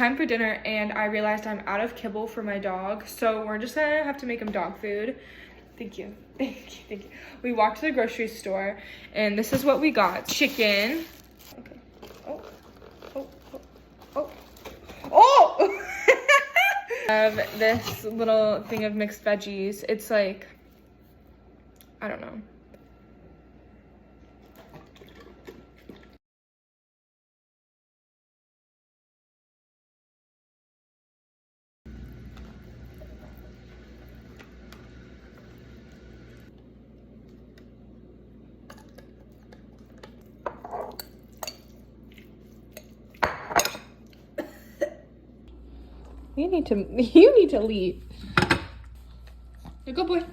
time for dinner and I realized I'm out of kibble for my dog. So we're just gonna have to make him dog food. Thank you. We walked to the grocery store and this is what we got. Chicken. Okay. Oh! Have this little thing of mixed veggies. It's like, I don't know. You need to leave. Good boy.